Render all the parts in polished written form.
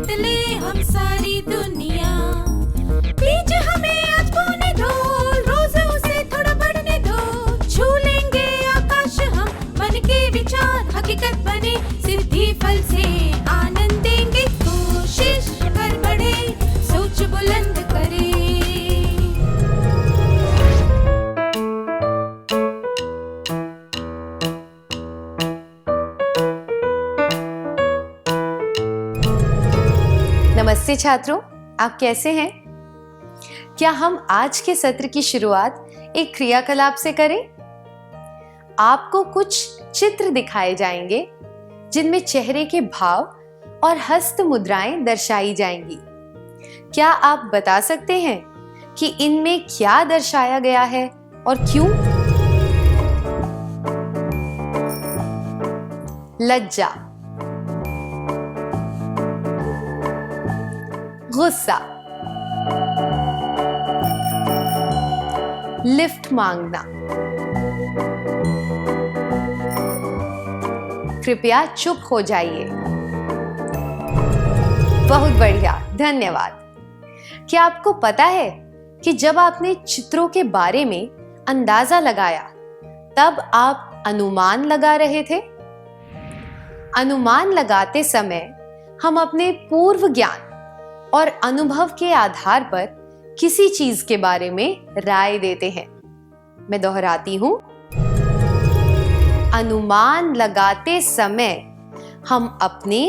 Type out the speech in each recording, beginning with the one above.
जीत ले हम सारी दुनिया। बीच हमें आज बोने दो, रोज उसे थोड़ा बढ़ने दो। छू लेंगे आकाश हम, मन के विचार हकीकत बने। सिद्धि फल से आनंद देंगे, कोशिश कर बढ़े, सोच बुलंद करे। नमस्ते छात्रों, आप कैसे हैं? क्या हम आज के सत्र की शुरुआत एक क्रियाकलाप से करें? आपको कुछ चित्र दिखाए जाएंगे जिनमें चेहरे के भाव और हस्त मुद्राएं दर्शाई जाएंगी। क्या आप बता सकते हैं कि इनमें क्या दर्शाया गया है और क्यों? लज्जा, गुस्सा, लिफ्ट मांगना। कृपया चुप हो जाइए। बहुत बढ़िया, धन्यवाद। क्या आपको पता है कि जब आपने चित्रों के बारे में अंदाजा लगाया तब आप अनुमान लगा रहे थे? अनुमान लगाते समय हम अपने पूर्व ज्ञान और अनुभव के आधार पर किसी चीज के बारे में राय देते हैं। मैं दोहराती हूं, अनुमान लगाते समय हम अपने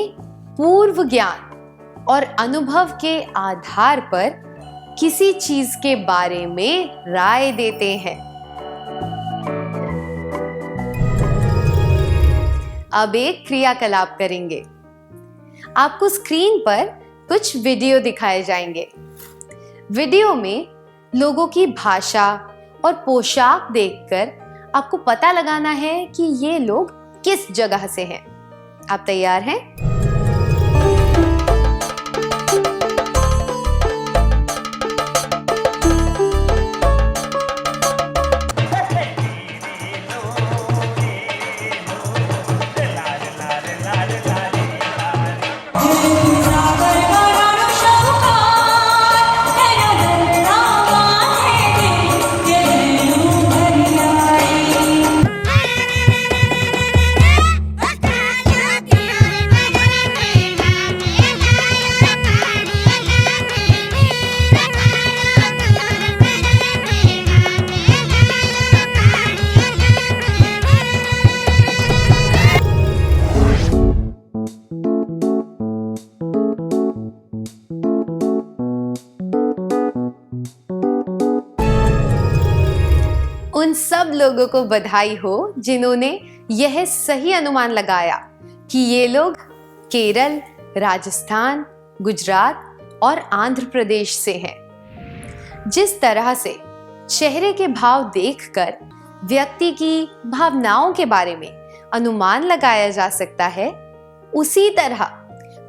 पूर्व ज्ञान और अनुभव के आधार पर किसी चीज के बारे में राय देते हैं। अब एक क्रियाकलाप करेंगे। आपको स्क्रीन पर कुछ वीडियो दिखाए जाएंगे। वीडियो में लोगों की भाषा और पोशाक देखकर आपको पता लगाना है कि ये लोग किस जगह से हैं। आप तैयार हैं? उन सब लोगों को बधाई हो जिन्होंने यह सही अनुमान लगाया कि ये लोग केरल, राजस्थान, गुजरात और आंध्र प्रदेश से हैं। जिस तरह से चेहरे के भाव देखकर व्यक्ति की भावनाओं के बारे में अनुमान लगाया जा सकता है, उसी तरह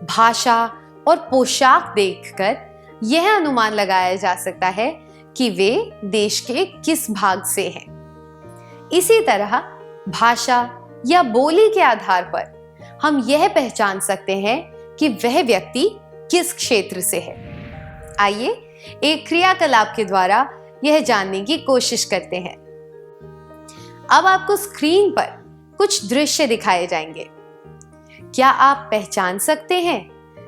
भाषा और पोशाक देखकर यह अनुमान लगाया जा सकता है कि वे देश के किस भाग से हैं। इसी तरह भाषा या बोली के आधार पर हम यह पहचान सकते हैं कि वह व्यक्ति किस क्षेत्र से है। आइए एक क्रियाकलाप के द्वारा यह जानने की कोशिश करते हैं। अब आपको स्क्रीन पर कुछ दृश्य दिखाए जाएंगे। क्या आप पहचान सकते हैं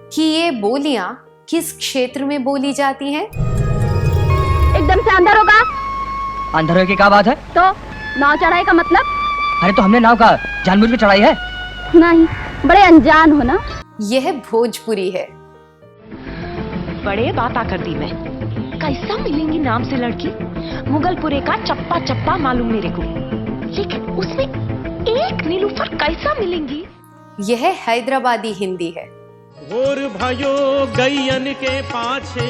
कि ये बोलियां किस क्षेत्र में बोली जाती हैं? एकदम से अंदर होगा। अंदर होने की क्या बात है? तो नाव चढ़ाई का मतलब? अरे तो हमने नाव का जानबूझ के चढ़ाई है? नहीं, बड़े अनजान हो ना। यह भोजपुरी है। बड़े बात कर दी मैं। कैसा मिलेंगी नाम से लड़की? मुगलपुरे का चप्पा चप्पा मालूम मेरे को, लेकिन उसमें एक नीलूफर कैसा मिलेंगी? यह हैदराबादी हिंदी है। और भयो गैयन के पाछे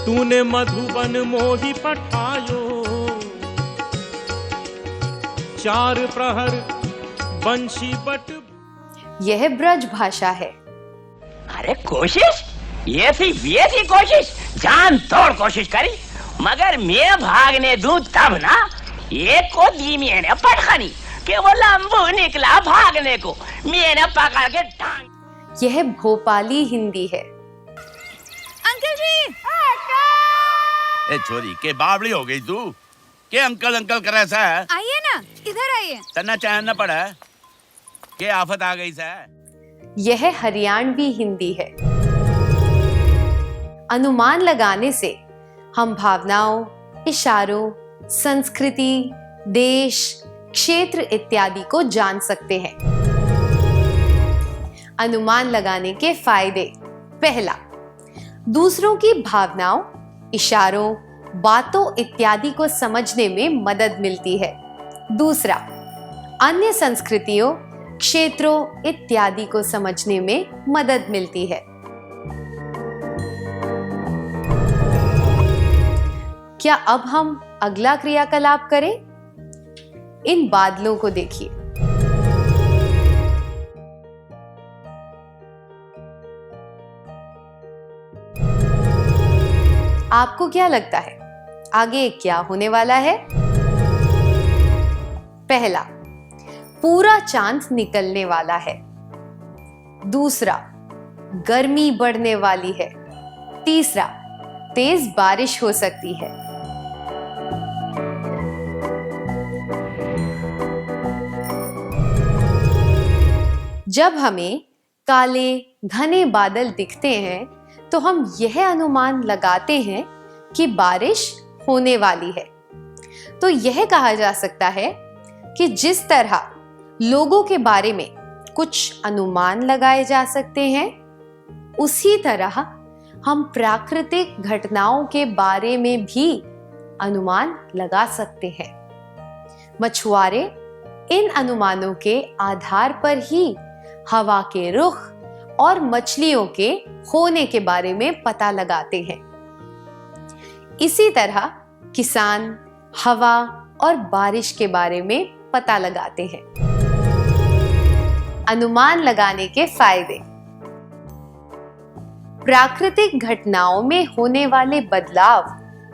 तूने मधुबन मोही पठायो, चार प्रहर बंशी बट। यह ब्रज भाषा है। अरे कोशिश ये थी कोशिश, जान तोड़ कोशिश करी, मगर मैं भागने दूं तब ना एक को दी मैंने पटखनी कि वो लंबू निकला भागने को, मैंने पकड़ के टांग। यह भोपाली हिंदी है। अंकल जी, ए छोरी के बावड़ी हो गई तू के अंकल अंकल करे सा आइए ना, इधर आइए। तना चाहना पड़ा के आफत आ गई सा। यह हरियाणवी हिंदी है। अनुमान लगाने से हम भावनाओं, इशारों, संस्कृति, देश, क्षेत्र इत्यादि को जान सकते हैं। अनुमान लगाने के फायदे। पहला, दूसरों की भावनाओं, इशारों, बातों इत्यादि को समझने में मदद मिलती है। दूसरा, अन्य संस्कृतियों, क्षेत्रों इत्यादि को समझने में मदद मिलती है। क्या अब हम अगला क्रियाकलाप करें? इन बादलों को देखिए। आपको क्या लगता है आगे क्या होने वाला है? पहला, पूरा चांद निकलने वाला है। दूसरा, गर्मी बढ़ने वाली है। तीसरा, तेज बारिश हो सकती है। जब हमें काले घने बादल दिखते हैं तो हम यह अनुमान लगाते हैं कि बारिश होने वाली है। तो यह कहा जा सकता है कि जिस तरह लोगों के बारे में कुछ अनुमान लगाए जा सकते हैं, उसी तरह हम प्राकृतिक घटनाओं के बारे में भी अनुमान लगा सकते हैं। मछुआरे इन अनुमानों के आधार पर ही हवा के रुख और मछलियों के होने के बारे में पता लगाते हैं। इसी तरह किसान हवा और बारिश के बारे में पता लगाते हैं। अनुमान लगाने के फायदे। प्राकृतिक घटनाओं में होने वाले बदलाव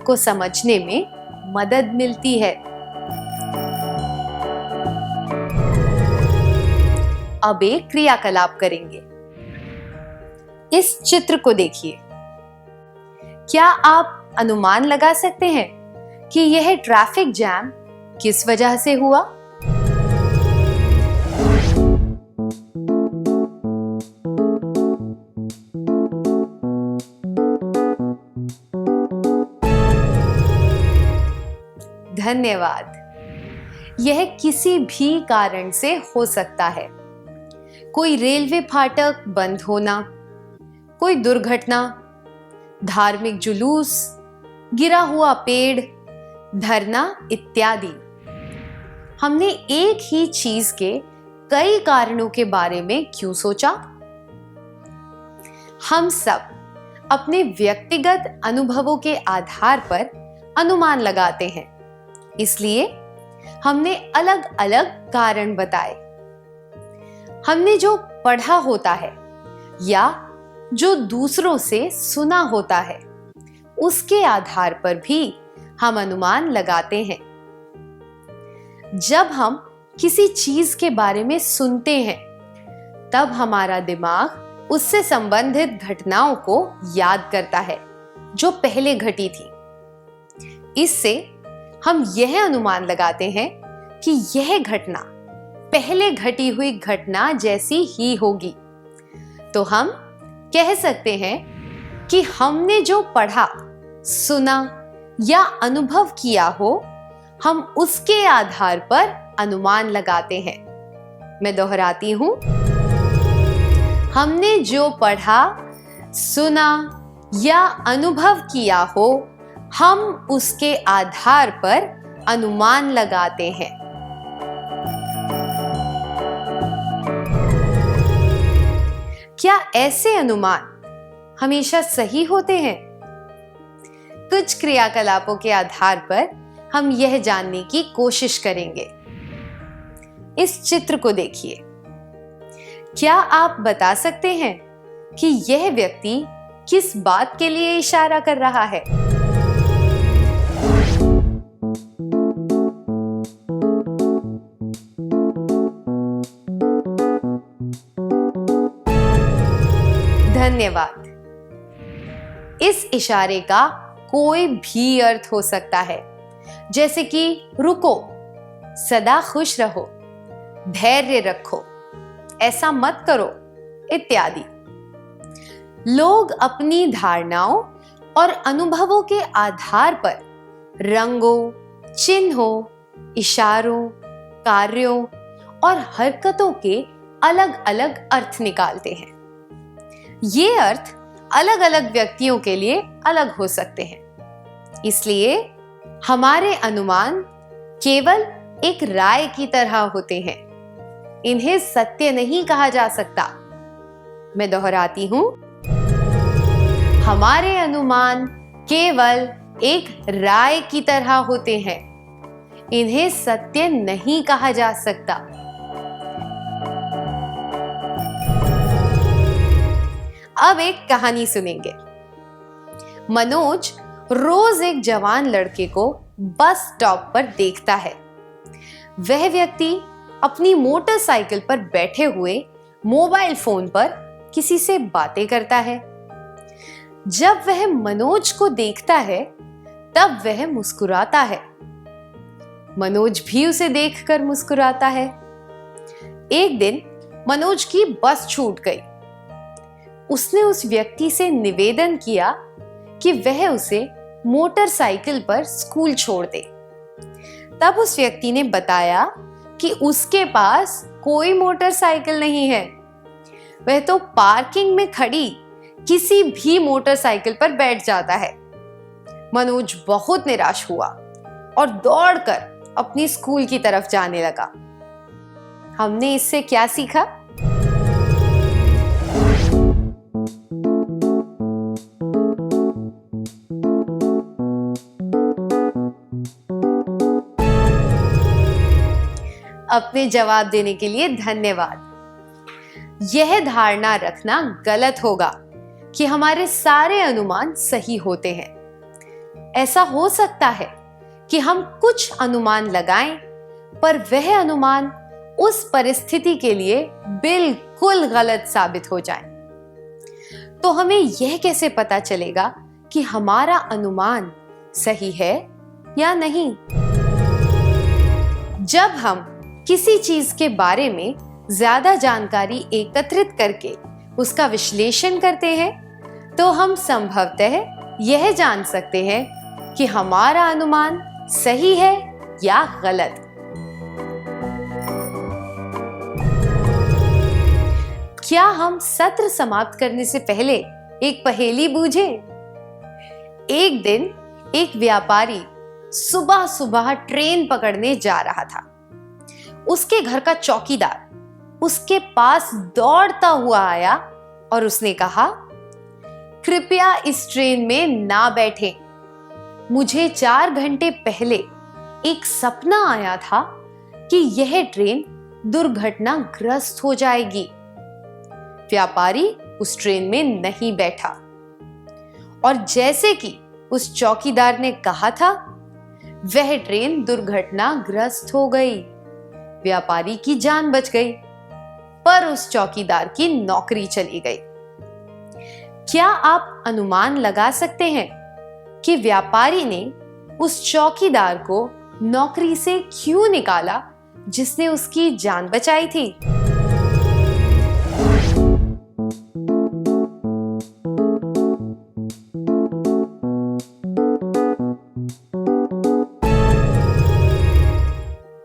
को समझने में मदद मिलती है। अब एक क्रियाकलाप करेंगे। इस चित्र को देखिए। क्या आप अनुमान लगा सकते हैं कि यह ट्रैफिक जैम किस वजह से हुआ? धन्यवाद। यह किसी भी कारण से हो सकता है। कोई रेलवे फाटक बंद होना, कोई दुर्घटना, धार्मिक जुलूस, गिरा हुआ पेड़, धरना इत्यादि। हमने एक ही चीज के कई कारणों के बारे में क्यों सोचा? हम सब अपने व्यक्तिगत अनुभवों के आधार पर अनुमान लगाते हैं, इसलिए हमने अलग अलग कारण बताए। हमने जो पढ़ा होता है या जो दूसरों से सुना होता है, उसके आधार पर भी हम अनुमान लगाते हैं। जब हम किसी चीज के बारे में सुनते हैं, तब हमारा दिमाग उससे संबंधित घटनाओं को याद करता है जो पहले घटी थी। इससे हम यह अनुमान लगाते हैं कि यह घटना पहले घटी हुई घटना जैसी ही होगी। तो हम कह सकते हैं कि हमने जो पढ़ा, सुना या अनुभव किया हो, हम उसके आधार पर अनुमान लगाते हैं। मैं दोहराती हूं, हमने जो पढ़ा, सुना या अनुभव किया हो, हम उसके आधार पर अनुमान लगाते हैं। क्या ऐसे अनुमान हमेशा सही होते हैं? कुछ क्रियाकलापों के आधार पर हम यह जानने की कोशिश करेंगे। इस चित्र को देखिए। क्या आप बता सकते हैं कि यह व्यक्ति किस बात के लिए इशारा कर रहा है? धन्यवाद। इस इशारे का कोई भी अर्थ हो सकता है, जैसे कि रुको, सदा खुश रहो, धैर्य रखो, ऐसा मत करो इत्यादि। लोग अपनी धारणाओं और अनुभवों के आधार पर रंगों, चिन्हों, इशारों, कार्यों और हरकतों के अलग अलग अर्थ निकालते हैं। ये अर्थ अलग अलग व्यक्तियों के लिए अलग हो सकते हैं, इसलिए हमारे अनुमान केवल एक राय की तरह होते हैं। इन्हें सत्य नहीं कहा जा सकता। मैं दोहराती हूं, हमारे अनुमान केवल एक राय की तरह होते हैं। इन्हें सत्य नहीं कहा जा सकता। अब एक कहानी सुनेंगे। मनोज रोज एक जवान लड़के को बस स्टॉप पर देखता है। वह व्यक्ति अपनी मोटरसाइकिल पर बैठे हुए मोबाइल फोन पर किसी से बातें करता है। जब वह मनोज को देखता है, तब वह मुस्कुराता है। मनोज भी उसे देखकर मुस्कुराता है। एक दिन मनोज की बस छूट गई। उसने उस व्यक्ति से निवेदन किया कि वह उसे मोटरसाइकिल पर स्कूल छोड़ दे। तब उस व्यक्ति ने बताया कि उसके पास कोई मोटरसाइकिल नहीं है। वह तो पार्किंग में खड़ी किसी भी मोटरसाइकिल पर बैठ जाता है। मनोज बहुत निराश हुआ और दौड़कर अपनी स्कूल की तरफ जाने लगा। हमने इससे क्या सीखा? अपने जवाब देने के लिए धन्यवाद। यह धारणा रखना गलत होगा कि हमारे सारे अनुमान सही होते हैं। ऐसा हो सकता है कि हम कुछ अनुमान लगाएं, पर वह अनुमान उस परिस्थिति के लिए बिल्कुल गलत साबित हो जाए। तो हमें यह कैसे पता चलेगा कि हमारा अनुमान सही है या नहीं? जब हम किसी चीज के बारे में ज्यादा जानकारी एकत्रित करके उसका विश्लेषण करते हैं, तो हम संभवतः यह जान सकते हैं कि हमारा अनुमान सही है या गलत। क्या हम सत्र समाप्त करने से पहले एक पहेली बूझें? एक दिन एक व्यापारी सुबह सुबह ट्रेन पकड़ने जा रहा था। उसके घर का चौकीदार उसके पास दौड़ता हुआ आया और उसने कहा, कृपया इस ट्रेन में ना बैठें। मुझे 4 घंटे पहले एक सपना आया था कि यह ट्रेन दुर्घटनाग्रस्त हो जाएगी। व्यापारी उस ट्रेन में नहीं बैठा और जैसे कि उस चौकीदार ने कहा था, वह ट्रेन दुर्घटनाग्रस्त हो गई। व्यापारी की जान बच गई, पर उस चौकीदार की नौकरी चली गई। क्या आप अनुमान लगा सकते हैं कि व्यापारी ने उस चौकीदार को नौकरी से क्यों निकाला जिसने उसकी जान बचाई थी?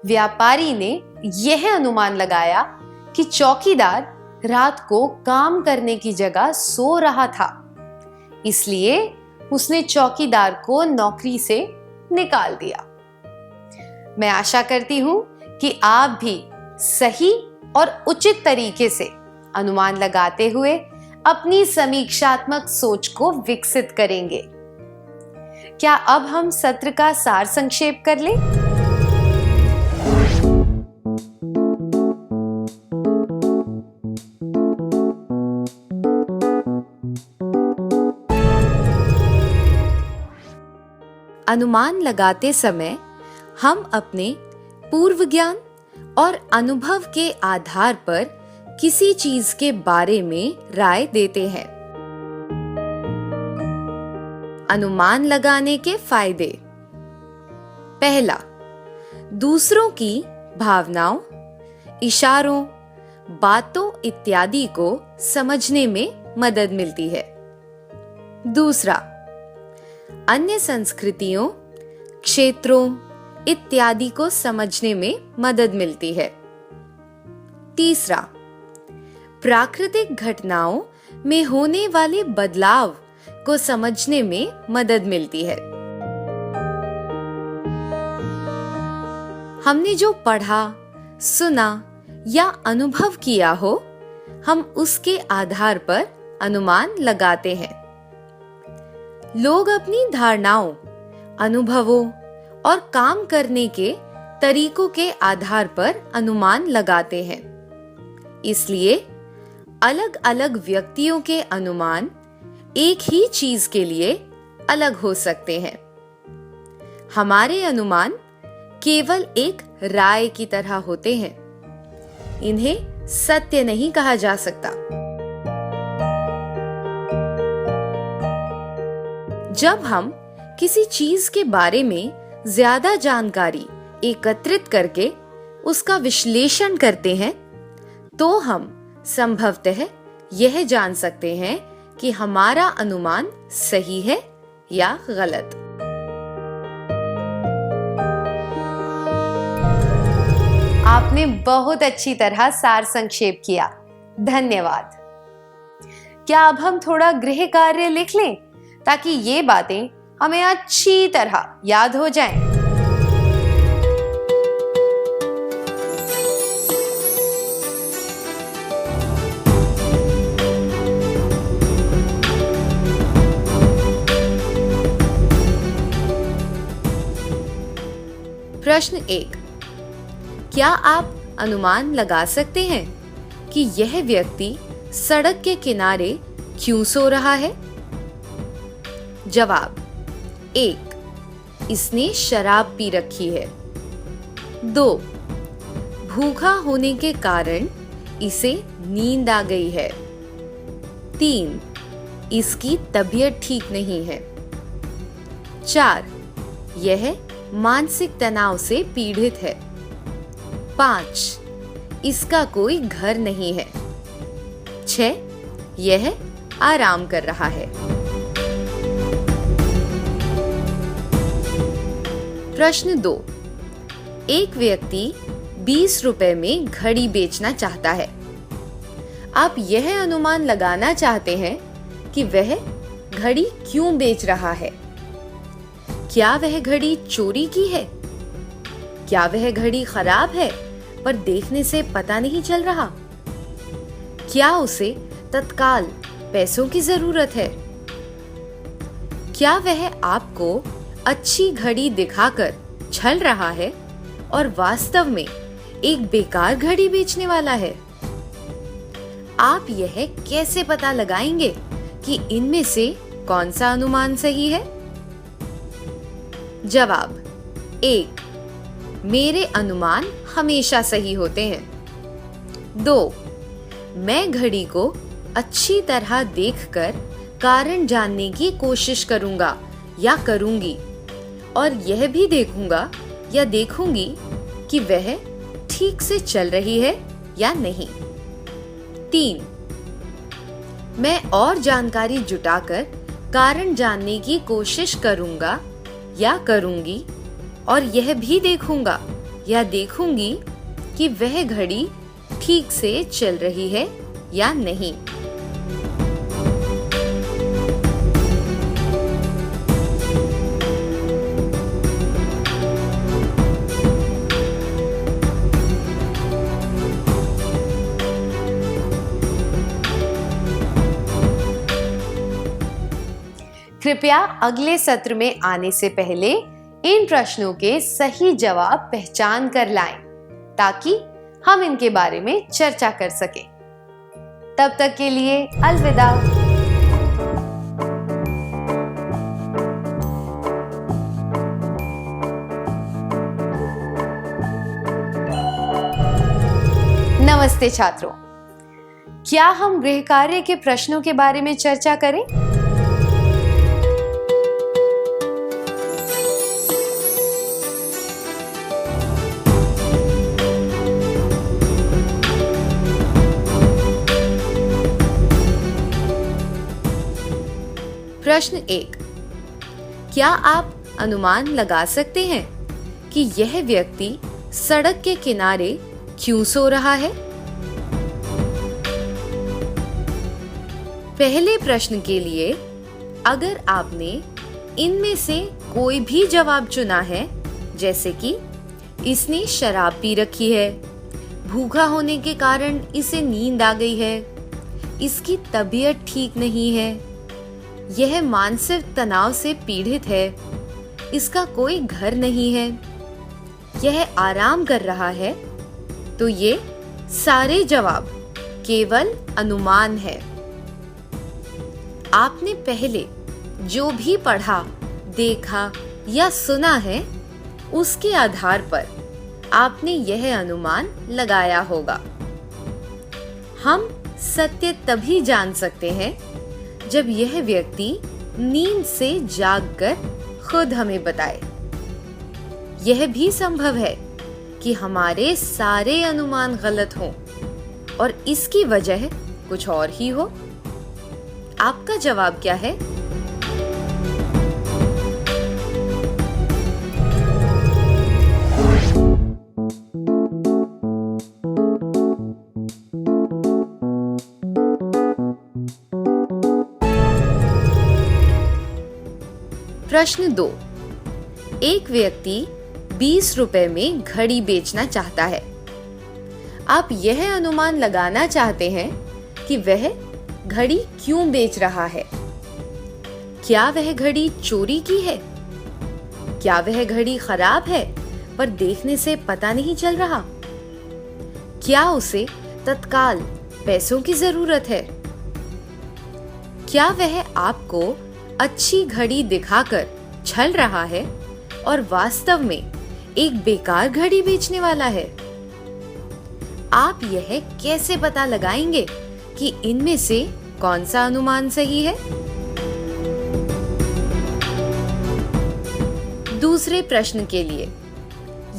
व्यापारी ने यह अनुमान लगाया कि चौकीदार रात को काम करने की जगह सो रहा था, इसलिए उसने चौकीदार को नौकरी से निकाल दिया। मैं आशा करती हूं कि आप भी सही और उचित तरीके से अनुमान लगाते हुए अपनी समीक्षात्मक सोच को विकसित करेंगे। क्या अब हम सत्र का सार संक्षेप कर लें? अनुमान लगाते समय हम अपने पूर्व ज्ञान और अनुभव के आधार पर किसी चीज के बारे में राय देते हैं। अनुमान लगाने के फायदे। पहला, दूसरों की भावनाओं, इशारों, बातों इत्यादि को समझने में मदद मिलती है। दूसरा, अन्य संस्कृतियों, क्षेत्रों इत्यादि को समझने में मदद मिलती है। तीसरा, प्राकृतिक घटनाओं में होने वाले बदलाव को समझने में मदद मिलती है। हमने जो पढ़ा, सुना या अनुभव किया हो, हम उसके आधार पर अनुमान लगाते हैं। लोग अपनी धारणाओं, अनुभवों और काम करने के तरीकों के आधार पर अनुमान लगाते हैं। इसलिए अलग अलग व्यक्तियों के अनुमान एक ही चीज के लिए अलग हो सकते हैं। हमारे अनुमान केवल एक राय की तरह होते हैं। इन्हें सत्य नहीं कहा जा सकता। जब हम किसी चीज के बारे में ज्यादा जानकारी एकत्रित करके उसका विश्लेषण करते हैं, तो हम संभवतः यह जान सकते हैं कि हमारा अनुमान सही है या गलत। आपने बहुत अच्छी तरह सार संक्षेप किया, धन्यवाद। क्या अब हम थोड़ा गृह कार्य लिख लें ताकि ये बातें हमें अच्छी तरह याद हो जाएं? प्रश्न 1, क्या आप अनुमान लगा सकते हैं कि यह व्यक्ति सड़क के किनारे क्यों सो रहा है? जवाब 1, इसने शराब पी रखी है। 2, भूखा होने के कारण इसे नींद आ गई है। 3, इसकी तबीयत ठीक नहीं है। 4, यह मानसिक तनाव से पीड़ित है। 5, इसका कोई घर नहीं है। 6, यह आराम कर रहा है। प्रश्न 2, एक व्यक्ति 20 रुपए में घड़ी बेचना चाहता है। आप यह अनुमान लगाना चाहते हैं कि वह घड़ी क्यों बेच रहा है। क्या वह घड़ी चोरी की है? क्या वह घड़ी खराब है पर देखने से पता नहीं चल रहा? क्या उसे तत्काल पैसों की जरूरत है? क्या वह आपको अच्छी घड़ी दिखाकर छल रहा है और वास्तव में एक बेकार घड़ी बेचने वाला है? आप यह कैसे पता लगाएंगे कि इनमें से कौन सा अनुमान सही है? जवाब 1, मेरे अनुमान हमेशा सही होते हैं। 2, मैं घड़ी को अच्छी तरह देखकर कारण जानने की कोशिश करूंगा या करूंगी और यह भी देखूंगा या देखूंगी कि वह ठीक से चल रही है या नहीं। 3, मैं और जानकारी जुटाकर कारण जानने की कोशिश करूंगा या करूंगी और यह भी देखूंगा या देखूंगी कि वह घड़ी ठीक से चल रही है या नहीं। कृपया अगले सत्र में आने से पहले इन प्रश्नों के सही जवाब पहचान कर लाएं, ताकि हम इनके बारे में चर्चा कर सकें। तब तक के लिए अलविदा। नमस्ते छात्रों, क्या हम गृह कार्य के प्रश्नों के बारे में चर्चा करें? प्रश्न 1, क्या आप अनुमान लगा सकते हैं कि यह व्यक्ति सड़क के किनारे क्यों सो रहा है? पहले प्रश्न के लिए अगर आपने इनमें से कोई भी जवाब चुना है, जैसे कि इसने शराब पी रखी है, भूखा होने के कारण इसे नींद आ गई है, इसकी तबीयत ठीक नहीं है, यह मानसिक तनाव से पीड़ित है, इसका कोई घर नहीं है, यह आराम कर रहा है, तो ये सारे जवाब केवल अनुमान है। आपने पहले जो भी पढ़ा, देखा या सुना है, उसके आधार पर आपने यह अनुमान लगाया होगा। हम सत्य तभी जान सकते हैं जब यह व्यक्ति नींद से जागकर खुद हमें बताए। यह भी संभव है कि हमारे सारे अनुमान गलत हों और इसकी वजह कुछ और ही हो। आपका जवाब क्या है? प्रश्न 2, एक व्यक्ति 20 रुपए में घड़ी बेचना चाहता है। आप यह अनुमान लगाना चाहते हैं कि वह घड़ी क्यों बेच रहा है। क्या वह घड़ी चोरी की है? क्या वह घड़ी खराब है पर देखने से पता नहीं चल रहा? क्या उसे तत्काल पैसों की जरूरत है? क्या वह आपको अच्छी घड़ी दिखाकर छल रहा है और वास्तव में एक बेकार घड़ी बेचने वाला है? आप यह कैसे पता लगाएंगे कि इनमें से कौन सा अनुमान सही है? दूसरे प्रश्न के लिए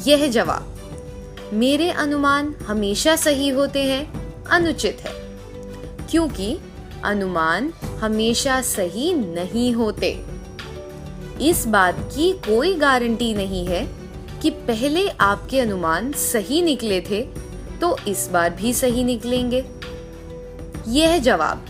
यह जवाब, मेरे अनुमान हमेशा सही होते हैं, अनुचित है, क्योंकि अनुमान हमेशा सही नहीं होते। इस बात की कोई गारंटी नहीं है कि पहले आपके अनुमान सही निकले थे तो इस बार भी सही निकलेंगे। यह जवाब,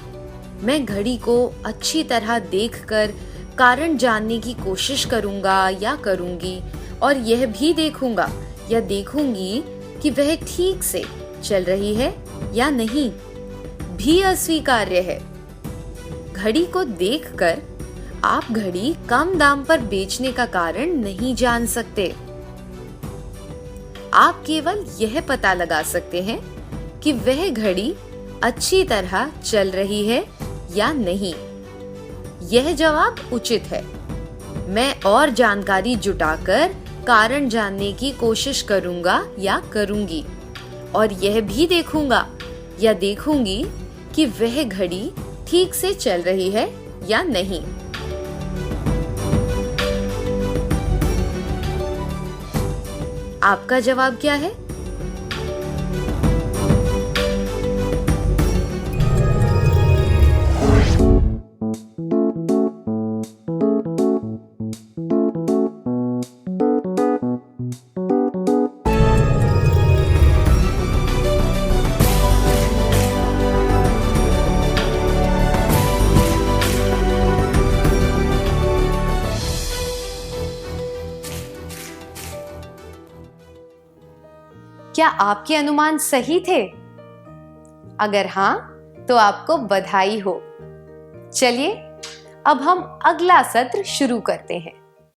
मैं घड़ी को अच्छी तरह देखकर कारण जानने की कोशिश करूंगा या करूंगी और यह भी देखूंगा या देखूंगी कि वह ठीक से चल रही है या नहीं, भी अस्वीकार्य है। घड़ी को देखकर आप घड़ी कम दाम पर बेचने का कारण नहीं जान सकते। आप केवल यह पता लगा सकते हैं कि वह घड़ी अच्छी तरह चल रही है या नहीं। यह जवाब उचित है। मैं और जानकारी जुटाकर कारण जानने की कोशिश करूंगा या करूंगी और यह भी देखूंगा या देखूंगी कि वह घड़ी ठीक से चल रही है या नहीं। आपका जवाब क्या है? क्या आपके अनुमान सही थे? अगर हाँ, तो आपको बधाई हो। चलिए अब हम अगला सत्र शुरू करते हैं।